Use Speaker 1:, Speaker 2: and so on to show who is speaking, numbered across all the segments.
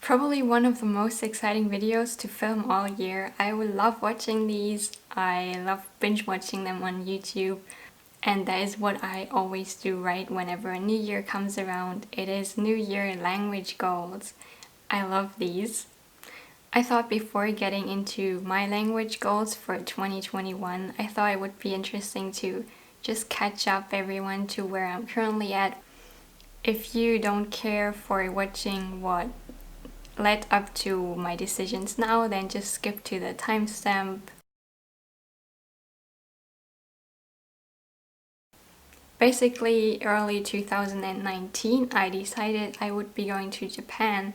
Speaker 1: Probably one of the most exciting videos to film all year. I would love watching these. I love binge watching them on YouTube. And that is what I always do, right? Whenever a new year comes around, it is New Year language goals. I love these. I thought before getting into my language goals for 2021, I thought it would be interesting to just catch up everyone to where I'm currently at. If you don't care for watching what led up to my decisions now, then just skip to the timestamp. Basically, early 2019, I decided I would be going to Japan,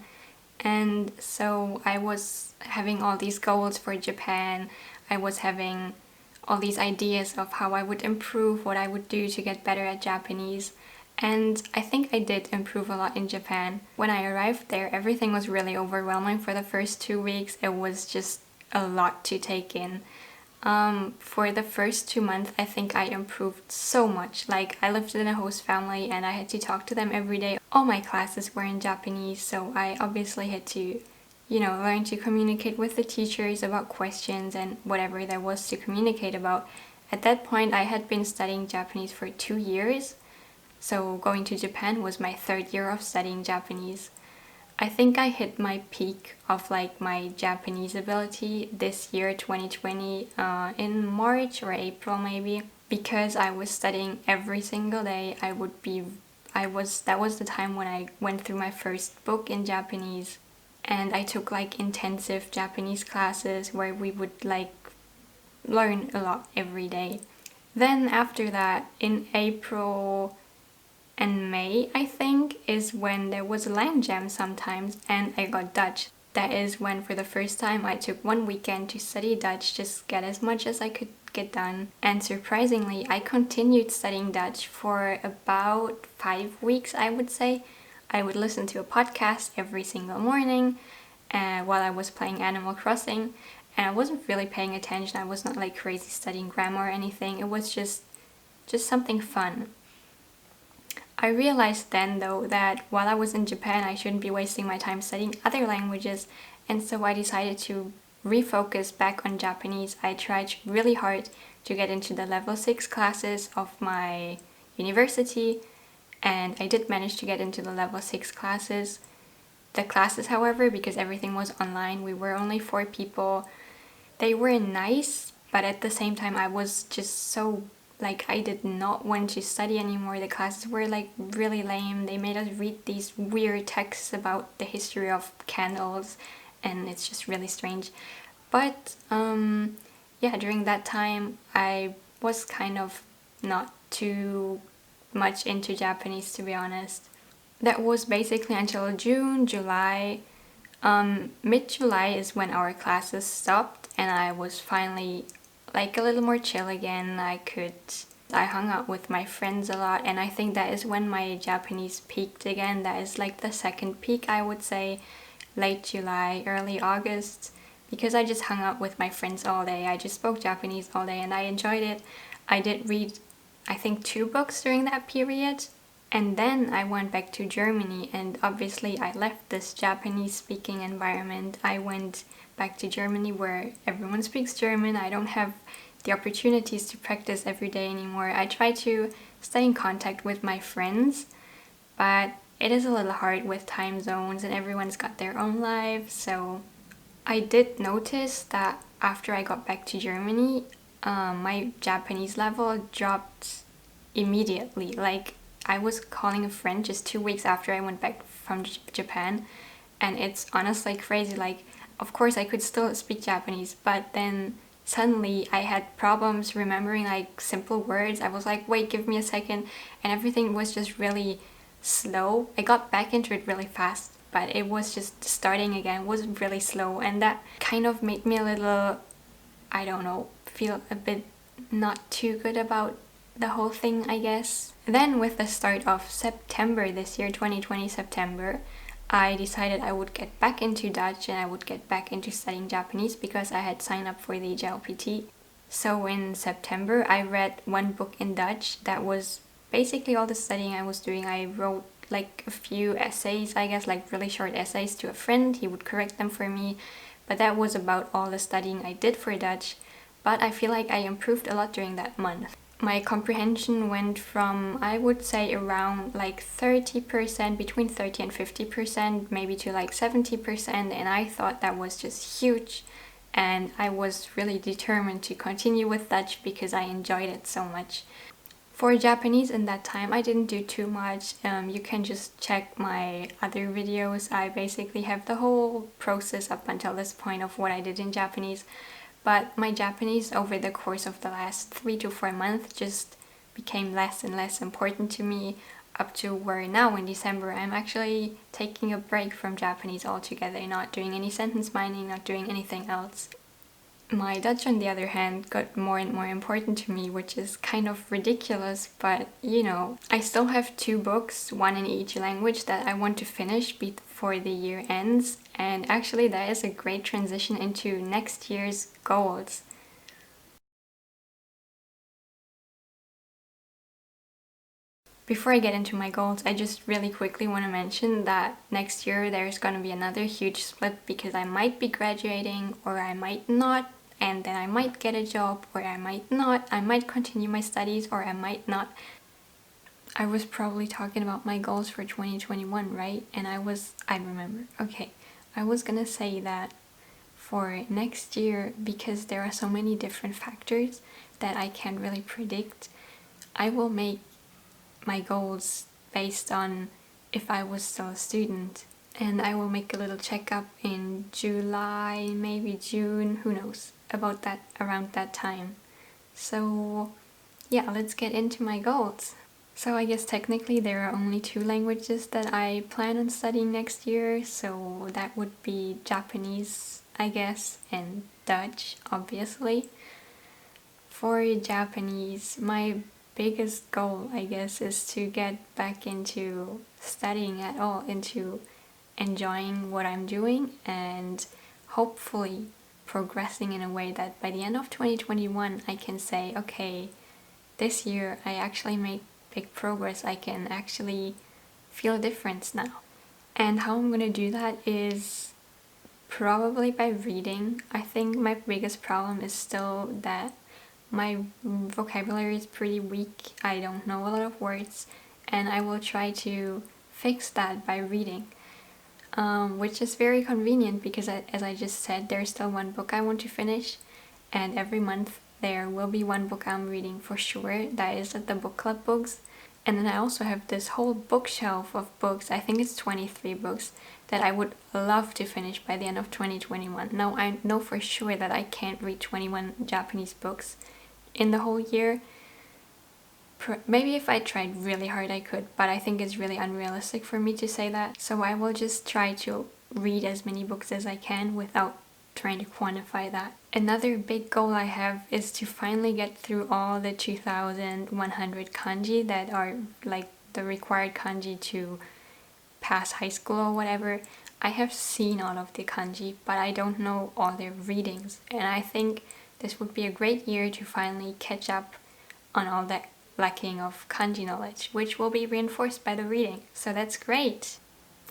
Speaker 1: and so I was having all these goals for Japan. I was having all these ideas of how I would improve, what I would do to get better at Japanese. And I think I did improve a lot in Japan. When I arrived there, everything was really overwhelming for the first 2 weeks. It was just a lot to take in. For the first 2 months, I think I improved so much. Like, I lived in a host family and I had to talk to them every day. All my classes were in Japanese, so I obviously had to, learn to communicate with the teachers about questions and whatever there was to communicate about. At that point, I had been studying Japanese for 2 years. So going to Japan was my third year of studying Japanese. I think I hit my peak of my Japanese ability this year, 2020, in March or April maybe, because I was studying every single day. That was the time when I went through my first book in Japanese, and I took intensive Japanese classes where we would learn a lot every day. Then after that, in April and May, I think, is when there was a Lang Jam sometimes, and I got Dutch. That is when for the first time I took one weekend to study Dutch, just get as much as I could get done. And surprisingly, I continued studying Dutch for about 5 weeks, I would say. I would listen to a podcast every single morning while I was playing Animal Crossing, and I wasn't really paying attention. I was not crazy studying grammar or anything. It was just something fun. I realized then, though, that while I was in Japan, I shouldn't be wasting my time studying other languages, and so I decided to refocus back on Japanese. I tried really hard to get into the level 6 classes of my university, and I did manage to get into the level 6 classes. The classes, however, because everything was online, we were only 4 people. They were nice, but at the same time, I was just so I did not want to study anymore. The classes were really lame. They made us read these weird texts about the history of candles, and it's just really strange. But during that time I was kind of not too much into Japanese, to be honest. That was basically until June, July. Mid-July is when our classes stopped and I was finally a little more chill again. I hung out with my friends a lot, and I think that is when my Japanese peaked again. That is the second peak, I would say, late July, early August, because I just hung out with my friends all day. I just spoke Japanese all day and I enjoyed it. I did read, I think, 2 books during that period. And then I went back to Germany, and obviously I left this Japanese speaking environment. I went back to Germany where everyone speaks German. I don't have the opportunities to practice every day anymore. I try to stay in contact with my friends, but it is a little hard with time zones and everyone's got their own lives. So I did notice that after I got back to Germany, my Japanese level dropped immediately. I was calling a friend just 2 weeks after I went back from Japan, and it's honestly crazy. Of course I could still speak Japanese, but then suddenly I had problems remembering simple words. I was wait, give me a second, and everything was just really slow. I got back into it really fast, but it was just starting again was really slow, and that kind of made me a little, I don't know, feel a bit not too good about the whole thing, I guess. Then with the start of September this year, 2020 September, I decided I would get back into Dutch and I would get back into studying Japanese because I had signed up for the JLPT. So in September, I read one book in Dutch. That was basically all the studying I was doing. I wrote like a few essays, I guess, like really short essays to a friend. He would correct them for me, but that was about all the studying I did for Dutch. But I feel like I improved a lot during that month. My comprehension went from, I would say, around like 30%, between 30 and 50%, maybe to like 70%, and I thought that was just huge. And I was really determined to continue with Dutch because I enjoyed it so much. For Japanese in that time, I didn't do too much. You can just check my other videos. I basically have the whole process up until this point of what I did in Japanese. But my Japanese over the course of the last 3 to 4 months just became less and less important to me, up to where now in December I'm actually taking a break from Japanese altogether, not doing any sentence mining, not doing anything else. My Dutch, on the other hand, got more and more important to me, which is kind of ridiculous, but you know, I still have 2 books, one in each language, that I want to finish before the year ends, and actually that is a great transition into next year's goals. Before I get into my goals, I just really quickly want to mention that next year there's going to be another huge split because I might be graduating or I might not, and then I might get a job or I might not. I might continue my studies or I might not. I was probably talking about my goals for 2021, right? And I remember. Okay, I was gonna say that for next year, because there are so many different factors that I can't really predict, I will make my goals based on if I was still a student, and I will make a little checkup in July, maybe June, who knows, about that, around that time. So yeah, let's get into my goals. So I guess technically there are only 2 languages that I plan on studying next year, so that would be Japanese, I guess, and Dutch, obviously. For Japanese, my biggest goal, I guess, is to get back into studying at all, into enjoying what I'm doing, and hopefully progressing in a way that by the end of 2021 I can say, okay, this year I actually made big progress. I can actually feel a difference now. And how I'm gonna do that is probably by reading. I think my biggest problem is still that my vocabulary is pretty weak. I don't know a lot of words, and I will try to fix that by reading. Which is very convenient because, as I just said, there's still 1 book I want to finish, and every month there will be 1 book I'm reading for sure. That is at the book club books. And then I also have this whole bookshelf of books, I think it's 23 books, that I would love to finish by the end of 2021. Now I know for sure that I can't read 21 Japanese books in the whole year. Maybe if I tried really hard I could, but I think it's really unrealistic for me to say that. So I will just try to read as many books as I can without trying to quantify that. Another big goal I have is to finally get through all the 2100 kanji that are like the required kanji to pass high school or whatever. I have seen all of the kanji, but I don't know all their readings, and I think this would be a great year to finally catch up on all that lacking of kanji knowledge, which will be reinforced by the reading. So that's great.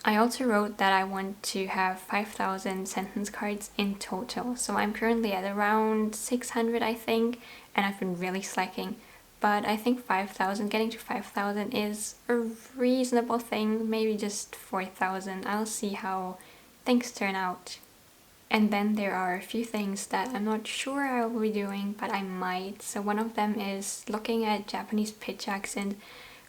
Speaker 1: I also wrote that I want to have 5,000 sentence cards in total. So I'm currently at around 600, I think, and I've been really slacking. But I think 5,000, getting to 5,000 is a reasonable thing, maybe just 4,000. I'll see how things turn out. And then there are a few things that I'm not sure I will be doing, but I might. So one of them is looking at Japanese pitch accent,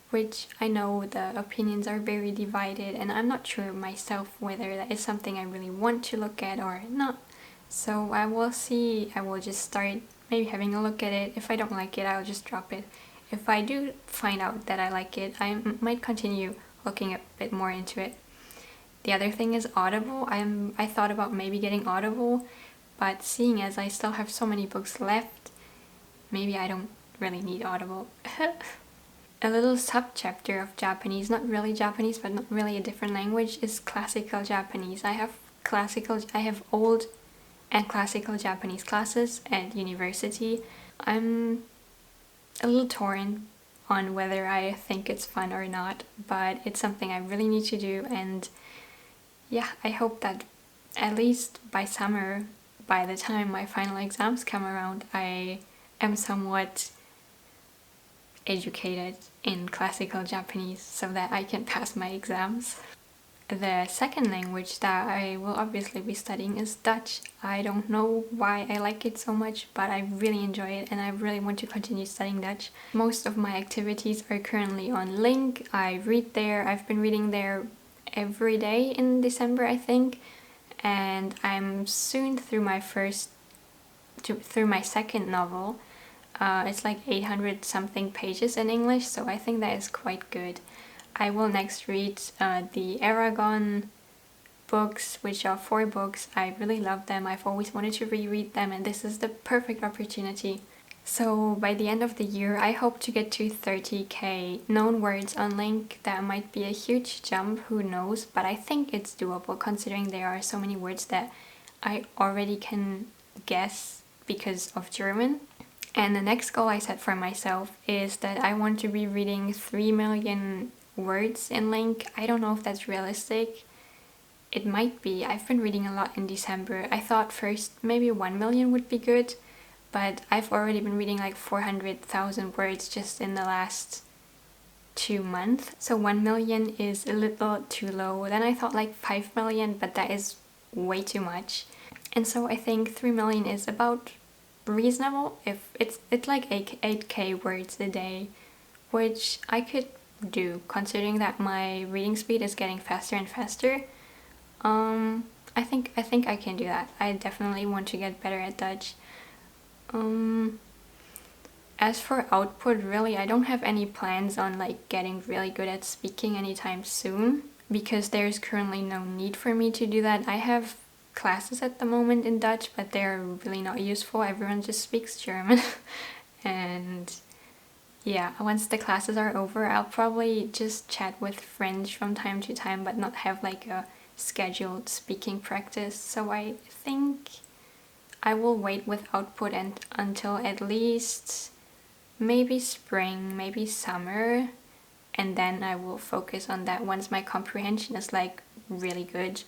Speaker 1: which I know the opinions are very divided, and I'm not sure myself whether that is something I really want to look at or not. So I will see. I will just start maybe having a look at it. If I don't like it, I'll just drop it. If I do find out that I like it, I might continue looking a bit more into it. The other thing is Audible. I thought about maybe getting Audible, but seeing as I still have so many books left, maybe I don't really need Audible. A little sub-chapter of Japanese, not really Japanese, but not really a different language, is classical Japanese. I have old and classical Japanese classes at university. I'm a little torn on whether I think it's fun or not, but it's something I really need to do. And yeah, I hope that at least by summer, by the time my final exams come around, I am somewhat educated in classical Japanese so that I can pass my exams. The second language that I will obviously be studying is Dutch. I don't know why I like it so much, but I really enjoy it and I really want to continue studying Dutch. Most of my activities are currently on LingQ. I read there. I've been reading there every day in December, I think, and I'm soon through my second novel. It's like 800 something pages in English, so I think that is quite good. I will next read the Aragon books, which are 4 books. I really love them. I've always wanted to reread them, and this is the perfect opportunity. So by the end of the year, I hope to get to 30k known words on LingQ. That might be a huge jump, who knows, but I think it's doable considering there are so many words that I already can guess because of German. And the next goal I set for myself is that I want to be reading 3 million words in LingQ. I don't know if that's realistic. It might be. I've been reading a lot in December. I thought first maybe 1 million would be good, but I've already been reading like 400,000 words just in the last 2 months. So 1 million is a little too low. Then I thought like 5 million, but that is way too much. And so I think 3 million is about reasonable. If it's like 8k words a day, which I could do considering that my reading speed is getting faster and faster. I think I can do that. I definitely want to get better at Dutch. As for output, really, I don't have any plans on like getting really good at speaking anytime soon because there's currently no need for me to do that. I have classes at the moment in Dutch, but they're really not useful. Everyone just speaks German. And yeah, once the classes are over, I'll probably just chat with friends from time to time, but not have like a scheduled speaking practice. So I think I will wait with output until at least maybe spring, maybe summer, and then I will focus on that once my comprehension is like really good.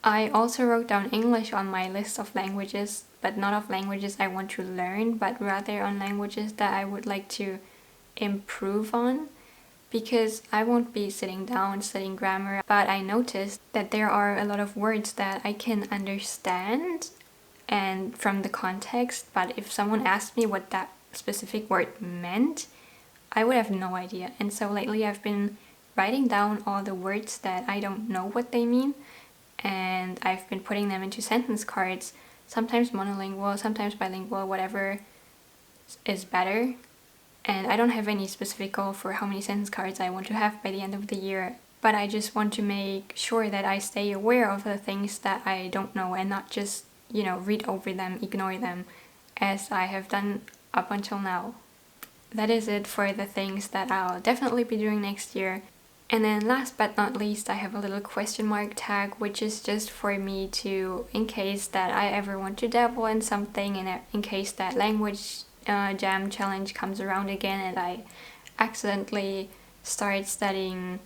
Speaker 1: I also wrote down English on my list of languages, but not of languages I want to learn, but rather on languages that I would like to improve on, because I won't be sitting down studying grammar, but I noticed that there are a lot of words that I can understand and from the context, but if someone asked me what that specific word meant, I would have no idea. And so lately I've been writing down all the words that I don't know what they mean, and I've been putting them into sentence cards, sometimes monolingual, sometimes bilingual, whatever is better. And I don't have any specific goal for how many sentence cards I want to have by the end of the year, but I just want to make sure that I stay aware of the things that I don't know and not just, read over them, ignore them, as I have done up until now. That is it for the things that I'll definitely be doing next year. And then last but not least, I have a little question mark tag, which is just for me to, in case that I ever want to dabble in something, and in case that language jam challenge comes around again and I accidentally start studying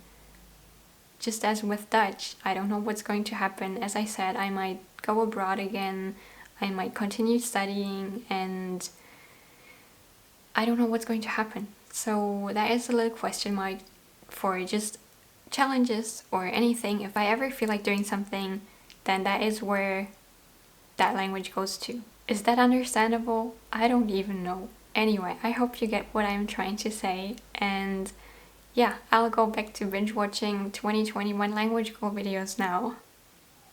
Speaker 1: just as with Dutch. I don't know what's going to happen. As I said, I might go abroad again, I might continue studying, and I don't know what's going to happen. So that is a little question mark for just challenges or anything. If I ever feel like doing something, then that is where that language goes to. Is that understandable? I don't even know. Anyway, I hope you get what I'm trying to say, and yeah, I'll go back to binge watching 2021 language goal videos now.